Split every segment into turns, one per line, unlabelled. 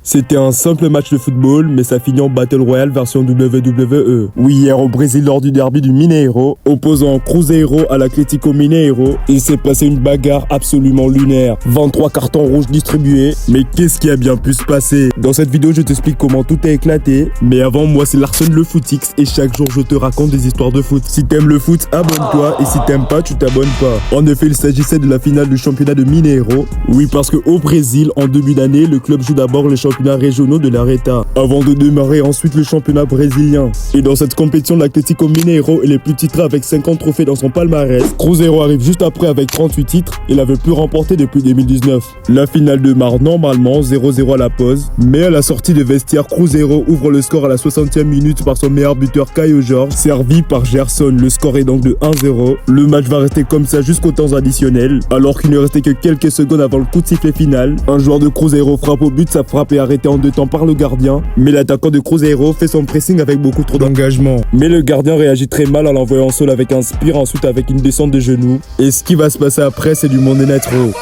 C'était un simple match de football, mais ça finit en Battle Royale version WWE. Oui, hier au Brésil lors du derby du Mineiro, opposant Cruzeiro à l'Atlético Mineiro, il s'est passé une bagarre absolument lunaire. 23 cartons rouges distribués, mais qu'est-ce qui a bien pu se passer? Dans cette vidéo, je t'explique comment tout a éclaté, mais avant, moi c'est Larson le Footix et chaque jour je te raconte des histoires de foot. Si t'aimes le foot, abonne-toi et si t'aimes pas, tu t'abonnes pas. En effet, il s'agissait de la finale du championnat de Mineiro. Oui, parce qu'au Brésil, en début d'année, le club joue d'abord les championnats régionaux de l'Areta, avant de démarrer ensuite le championnat brésilien. Et dans cette compétition, l'Atlético Mineiro est les plus titrés avec 50 trophées dans son palmarès. Cruzeiro arrive juste après avec 38 titres et l'avait plus remporté depuis 2019. La finale démarre normalement 0-0 à la pause, mais à la sortie de vestiaire, Cruzeiro ouvre le score à la 60e minute par son meilleur buteur Caio Jorge, servi par Gerson. Le score est donc de 1-0. Le match va rester comme ça jusqu'au temps additionnel, alors qu'il ne restait que quelques secondes avant le coup de sifflet final. Un joueur de Cruzeiro frappe au but, sa frappe est arrêté en deux temps par le gardien, mais l'attaquant de Cruzeiro fait son pressing avec beaucoup trop d'engagement. Mais le gardien réagit très mal en l'envoyant seul avec un spire, ensuite avec une descente de genoux. Et ce qui va se passer après, c'est du monde netro.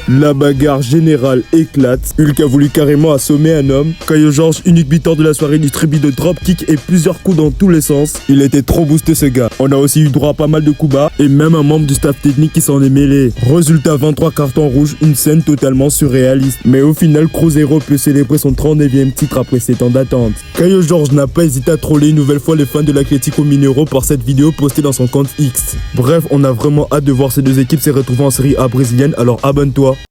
La bagarre générale éclate. Hulk a voulu carrément assommer un homme. Caio Jorge, unique buteur de la soirée, distribue de dropkicks et plusieurs coups dans tous les sens. Il était trop boosté ce gars. On a aussi eu droit à pas mal de coups bas et même un membre du staff technique qui s'en est mêlé. Résultat, 23 cartons rouges, une scène totalement surréaliste. Mais au final, Cruzeiro peut célébrer son 39e titre après 7 ans d'attente. Caio Jorge n'a pas hésité à troller une nouvelle fois les fans de l'Atlético Mineiro par cette vidéo postée dans son compte X. Bref, on a vraiment hâte de voir ces deux équipes se retrouver en série A brésilienne, alors abonne-toi.